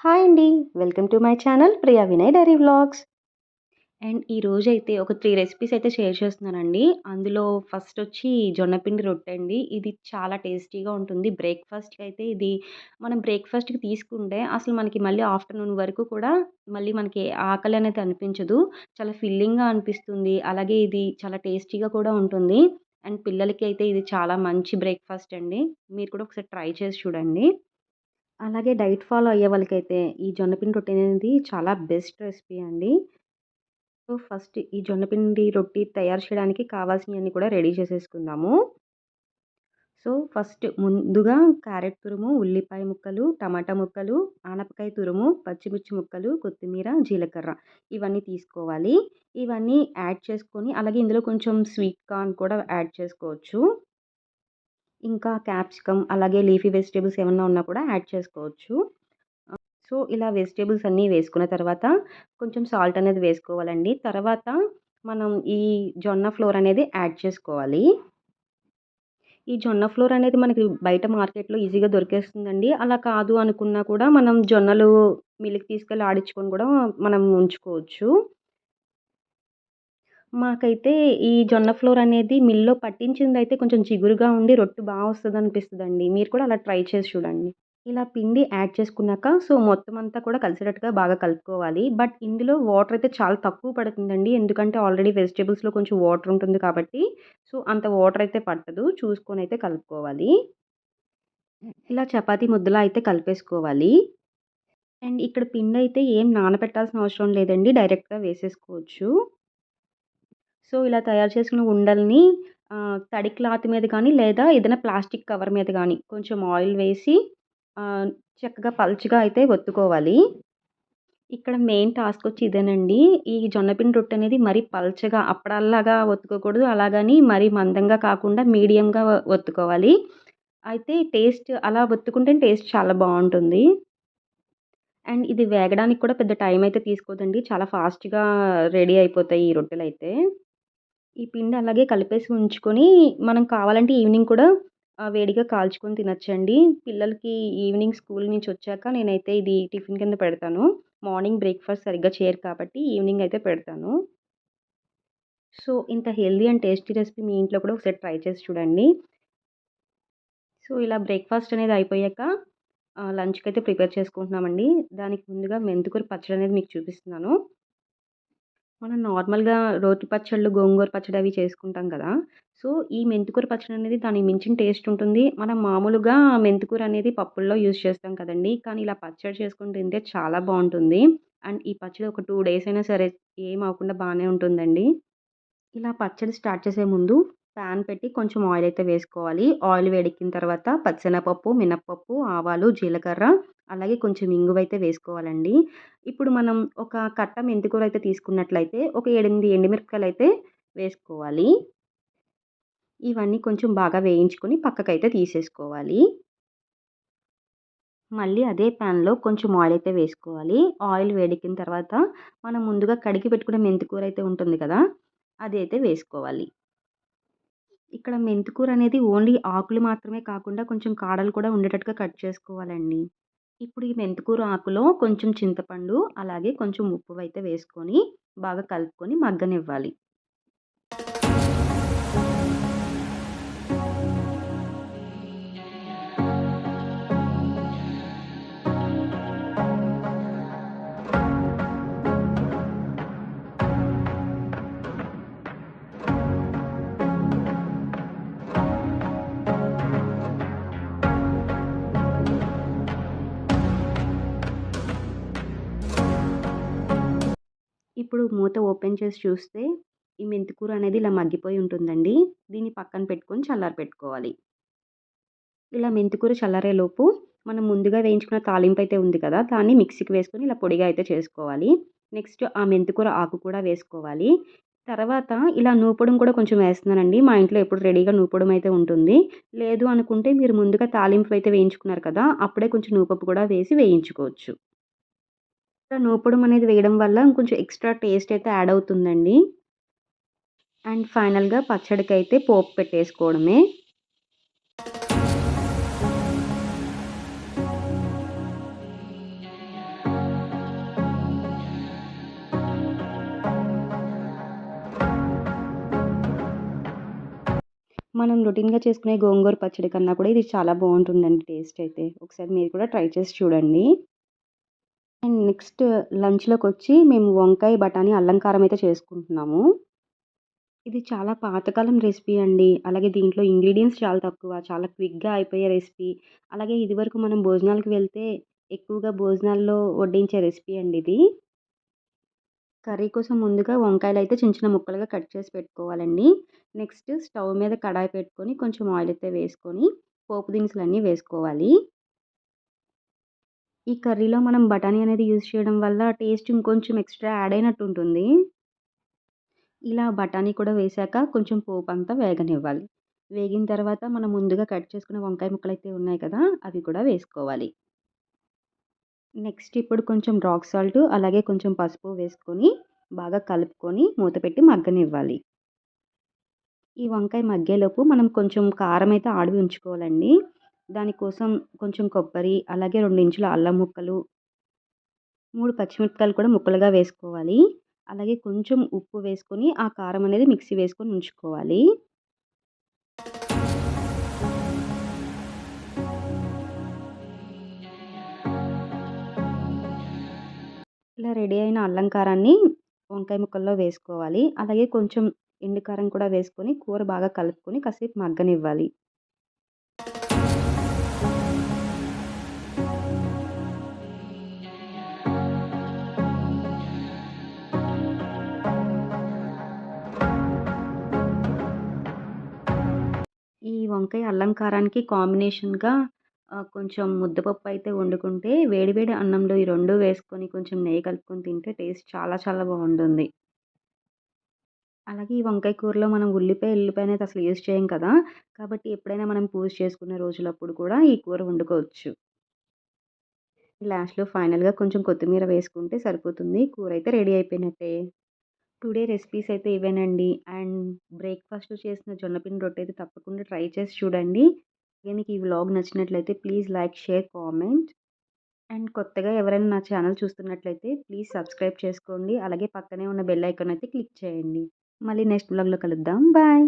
Hi అండి. Welcome to my channel Priya Vinay diary vlogs. And ఈరోజైతే ఒక 3 రెసిపీస్ అయితే షేర్ చేస్తున్నానండి. అందులో ఫస్ట్ వచ్చి జొన్న పిండి రొట్టె అండి. ఇది చాలా టేస్టీగా ఉంటుంది. బ్రేక్‌ఫాస్ట్‌కి అయితే ఇది మనం బ్రేక్‌ఫాస్ట్‌కి తీసుకుంటే అసలు మనకి మళ్ళీ ఆఫ్టర్‌నూన్ వరకు కూడా మళ్ళీ మనకి ఆకలి అనేది అనిపించదు. చాలా ఫిల్లింగ్‌గా అనిపిస్తుంది. అలాగే ఇది చాలా టేస్టీగా కూడా ఉంటుంది. అండ్ పిల్లలకి అయితే ఇది చాలా మంచి బ్రేక్‌ఫాస్ట్ అండి. మీరు కూడా ఒకసారి ట్రై చేసి చూడండి. అలాగే డైట్ ఫాలో అయ్యే వాళ్ళకైతే ఈ జొన్న పిండి రొట్టె అనేది చాలా బెస్ట్ రెసిపీ అండి. సో, ఫస్ట్ ఈ జొన్న పిండి రొట్టి తయారు చేయడానికి కావాల్సినయన్నీ కూడా రెడీ చేసేసుకుందాము. సో, ఫస్ట్ ముందుగా క్యారెట్ తురుము, ఉల్లిపాయ ముక్కలు, టమాటా ముక్కలు, ఆనపకాయ తురుము, పచ్చిమిర్చి ముక్కలు, కొత్తిమీర, జీలకర్ర ఇవన్నీ తీసుకోవాలి. ఇవన్నీ యాడ్ చేసుకొని అలాగే ఇందులో కొంచెం స్వీట్ కార్న్ కూడా యాడ్ చేసుకోవచ్చు. ఇంకా క్యాప్సికమ్ అలాగే లీఫీ వెజిటబుల్స్ ఏమన్నా ఉన్నా కూడా యాడ్ చేసుకోవచ్చు. సో, ఇలా వెజిటబుల్స్ అన్నీ వేసుకున్న తర్వాత కొంచెం సాల్ట్ అనేది వేసుకోవాలండి. తర్వాత మనం ఈ జొన్న ఫ్లోర్ అనేది యాడ్ చేసుకోవాలి. ఈ జొన్న ఫ్లోర్ అనేది మనకి బయట మార్కెట్‌లో ఈజీగా దొరికేస్తుందండి. అలా కాదు అనుకున్నా కూడా మనం జొన్నలు మిల్లుకి తీసుకెళ్ళి ఆడించుకొని కూడా మనం ఉంచుకోవచ్చు. మాకైతే ఈ జొన్న ఫ్లోర్ అనేది మిల్లులో పట్టించిందయితే కొంచెం జిగురుగా ఉండి రొట్టె వస్తదనిపిస్తదండి. మీరు కూడా అలా ట్రై చేసి చూడండి. ఇలా పిండి యాడ్ చేసుకున్నాక సో, మొత్తం అంతా కూడా కలిసేటట్టుగా బాగా కలుపుకోవాలి. బట్ ఇందులో వాటర్ అయితే చాలా తక్కువ పడుతుందండి. ఎందుకంటే ఆల్రెడీ వెజిటబుల్స్‌లో కొంచెం వాటర్ ఉంటుంది కాబట్టి, సో, అంత వాటర్ అయితే పట్టదు. చూసుకొనైతే కలుపుకోవాలి. ఇలా చపాతీ ముద్దలా అయితే కలిపేసుకోవాలి. అండ్ ఇక్కడ పిండయితే ఏం నానబెట్టాల్సిన అవసరం లేదండి. డైరెక్ట్‌గా వేసేసుకోవచ్చు. సో, ఇలా తయారు చేసుకున్న ఉండల్ని తడి క్లాత్ మీద కానీ, లేదా ఏదైనా ప్లాస్టిక్ కవర్ మీద గానీ కొంచెం ఆయిల్ వేసి ఆహ్, చక్కగా పల్చగా అయితే ఒత్తుకోవాలి. ఇక్కడ మెయిన్ టాస్క్ వచ్చి ఇదేనండి. ఈ జొన్న పిండి రొట్టె అనేది మరీ పల్చగా అప్పడాల్లాగా ఒత్తుకోకూడదు. అలాగని మరీ మందంగా కాకుండా మీడియంగా ఒత్తుకోవాలి. అయితే టేస్ట్ అలా ఒత్తుకుంటేనే టేస్ట్ చాలా బావుంటుంది. అండ్ ఇది వేగడానికి కూడా పెద్ద టైం అయితే తీసుకోదండి. చాలా ఫాస్ట్‌గా రెడీ అయిపోతాయి ఈ రొట్టెలైతే. ఈ పిండి అలాగే కలిపేసి ఉంచుకొని, మనం కావాలంటే ఈవినింగ్ కూడా వేడిగా కాల్చుకొని తినొచ్చండి. పిల్లలకి ఈవినింగ్ స్కూల్ నుంచి వచ్చాక నేనైతే ఇది టిఫిన్ కింద పెడతాను. మార్నింగ్ బ్రేక్‌ఫాస్ట్ సరిగ్గా చేయరు కాబట్టి ఈవినింగ్ అయితే పెడతాను. సో, ఇంత హెల్తీ అండ్ టేస్టీ రెసిపీ మీ ఇంట్లో కూడా ఒకసారి ట్రై చేసి చూడండి. సో, ఇలా బ్రేక్‌ఫాస్ట్ అనేది అయిపోయాక లంచ్‌కైతే ప్రిపేర్ చేసుకుంటున్నామండి. దానికి ముందుగా మెంతికూర పచ్చడి అనేది మీకు చూపిస్తున్నాను. మనం నార్మల్‌గా రోటి పచ్చళ్ళు, గోంగూర పచ్చడి అవి చేసుకుంటాం కదా! సో, ఈ మెంతికూర పచ్చడి అనేది దానికి మించిన టేస్ట్ ఉంటుంది. మనం మామూలుగా మెంతికూర అనేది పప్పుల్లో యూజ్ చేస్తాం కదండీ! కానీ ఇలా పచ్చడి చేసుకొని తింటే చాలా బావుంటుంది. అండ్ ఈ పచ్చడి ఒక 2 డేస్ అయినా సరే ఏం అవ్వకుండా బానే ఉంటుందండి. ఇలా పచ్చడి స్టార్ట్ చేసే ముందు పాన్ పెట్టి కొంచెం ఆయిల్ అయితే వేసుకోవాలి. ఆయిల్ వేడెక్కిన తర్వాత పచ్చెనపప్పు, మినపప్పు, ఆవాలు, జీలకర్ర అలాగే కొంచెం ఇంగువైతే వేసుకోవాలండి. ఇప్పుడు మనం ఒక కట్ట మెంతికూర అయితే తీసుకున్నట్లయితే ఒక 7, 8 ఎండుమిరపకాయలైతే వేసుకోవాలి. ఇవన్నీ కొంచెం బాగా వేయించుకొని పక్కకైతే తీసేసుకోవాలి. మళ్ళీ అదే పాన్‌లో కొంచెం ఆయిల్ అయితే వేసుకోవాలి. ఆయిల్ వేడెక్కిన తర్వాత మనం ముందుగా కడిగి పెట్టుకున్న మెంతికూర అయితే ఉంటుంది కదా! అదైతే వేసుకోవాలి. ఇక్కడ మెంతికూర అనేది ఓన్లీ ఆకులు మాత్రమే కాకుండా కొంచెం కాడలు కూడా ఉండేటట్టుగా కట్ చేసుకోవాలండి. ఇప్పుడు ఈ మెంతికూర ఆకులో కొంచెం చింతపండు, అలాగే కొంచెం ఉప్పు అయితే వేసుకొని బాగా కలుపుకొని మగ్గనివ్వాలి. ఇప్పుడు మూత ఓపెన్ చేసి చూస్తే ఈ మెంతికూర అనేది ఇలా మగ్గిపోయి ఉంటుందండి. దీన్ని పక్కన పెట్టుకొని చల్లారపెట్టుకోవాలి. ఇలా మెంతికూర చల్లారేలోపు మనం ముందుగా వేయించుకున్న తాలింపయితే ఉంది కదా! దాన్ని మిక్సీకి వేసుకొని ఇలా పొడిగా అయితే చేసుకోవాలి. నెక్స్ట్ ఆ మెంతికూర ఆకు కూడా వేసుకోవాలి. తర్వాత ఇలా నూపొడిని కూడా కొంచెం వేస్తున్నానండి. మా ఇంట్లో ఎప్పుడు రెడీగా నూపొడం అయితే ఉంటుంది. లేదు అనుకుంటే మీరు ముందుగా తాలింపు అయితే వేయించుకున్నారు కదా! అప్పుడే కొంచెం నూపప్పు కూడా వేసి వేయించుకోవచ్చు. ఇలా నూపొడం అనేది వేయడం వల్ల ఇంకొంచెం ఎక్స్‌ట్రా టేస్ట్ అయితే యాడ్ అవుతుందండి. అండ్ ఫైనల్‌గా పచ్చడికైతే పోపు పెట్టేసుకోవడమే. మనం రొటీన్‌గా చేసుకునే గోంగూర పచ్చడి కన్నా కూడా ఇది చాలా బావుంటుందండి టేస్ట్ అయితే. ఒకసారి మీరు కూడా ట్రై చేసి చూడండి. అండ్ నెక్స్ట్ లంచ్‌లోకొచ్చి మేము వంకాయ, బఠానీ, అల్లం కారం అయితే చేసుకుంటున్నాము. ఇది చాలా పాతకాలం రెసిపీ అండి. అలాగే దీంట్లో ఇంగ్రీడియెంట్స్ చాలా తక్కువ. చాలా క్విక్‌గా అయిపోయే రెసిపీ. అలాగే ఇదివరకు మనం భోజనాలకు వెళ్తే ఎక్కువగా భోజనాల్లో వడ్డించే రెసిపీ అండి ఇది. కర్రీ కోసం ముందుగా వంకాయలైతే చిన్న చిన్న ముక్కలుగా కట్ చేసి పెట్టుకోవాలండి. నెక్స్ట్ స్టవ్ మీద కడాయి పెట్టుకొని కొంచెం ఆయిల్ అయితే వేసుకొని పోపు దినుసులన్నీ వేసుకోవాలి. ఈ కర్రీలో మనం బఠానీ అనేది యూజ్ చేయడం వల్ల టేస్ట్ ఇంకొంచెం ఎక్స్‌ట్రా యాడ్ అయినట్టు ఉంటుంది. ఇలా బఠానీ కూడా వేశాక కొంచెం పోపంతా వేగనివ్వాలి. వేగిన తర్వాత మనం ముందుగా కట్ చేసుకున్న వంకాయ ముక్కలైతే ఉన్నాయి కదా! అవి కూడా వేసుకోవాలి. నెక్స్ట్ ఇప్పుడు కొంచెం రాక్ సాల్ట్ అలాగే కొంచెం పసుపు వేసుకొని బాగా కలుపుకొని మూత పెట్టి మగ్గనివ్వాలి. ఈ వంకాయ మగ్గేలోపు మనం కొంచెం కారం అయితే ఆడివి ఉంచుకోవాలండి. దానికోసం కొంచెం కొబ్బరి, అలాగే 2 ఇంచుల అల్లం ముక్కలు, 3 పచ్చిమిరపకాయలు కూడా ముక్కలుగా వేసుకోవాలి. అలాగే కొంచెం ఉప్పు వేసుకొని ఆ కారం అనేది మిక్సీ వేసుకొని ఉంచుకోవాలి. ఇలా రెడీ అయిన అల్లం కారాన్ని వంకాయ ముక్కల్లో వేసుకోవాలి. అలాగే కొంచెం ఎండు కారం కూడా వేసుకొని కూర బాగా కలుపుకొని కాసేపు మగ్గనివ్వాలి. ఈ వంకాయ అల్లం కారానికి కాంబినేషన్‌గా కొంచెం ముద్దపప్పు అయితే వండుకుంటే వేడి వేడి అన్నంలో ఈ 2 వేసుకొని కొంచెం నెయ్యి కలుపుకొని తింటే టేస్ట్ చాలా చాలా బావుంటుంది. అలాగే ఈ వంకాయ కూరలో మనం ఉల్లిపాయ, ఎల్లిపాయ అనేది అసలు యూజ్ చేయం కదా! కాబట్టి ఎప్పుడైనా మనం పూజ చేసుకునే రోజులప్పుడు కూడా ఈ కూర వండుకోవచ్చు. లాస్ట్‌లో ఫైనల్‌గా కొంచెం కొత్తిమీర వేసుకుంటే సరిపోతుంది. కూరైతే రెడీ అయిపోయినట్టే. టుడే రెసిపీస్ అయితే ఇవేనండి. అండ్ బ్రేక్‌ఫాస్ట్‌లో చేసిన జొన్న పిండి రొట్టె అయితే తప్పకుండా ట్రై చేసి చూడండి. అలాగే మీకు ఈ వ్లాగ్ నచ్చినట్లయితే please like, share, comment. And కొత్తగా ఎవరైనా నా ఛానల్ చూస్తున్నట్లయితే ప్లీజ్ సబ్స్క్రైబ్ చేసుకోండి. అలాగే పక్కనే ఉన్న బెల్ ఐకాన్ అయితే క్లిక్ చేయండి. మళ్ళీ నెక్స్ట్ వ్లాగ్‌లో కలుద్దాం. బాయ్.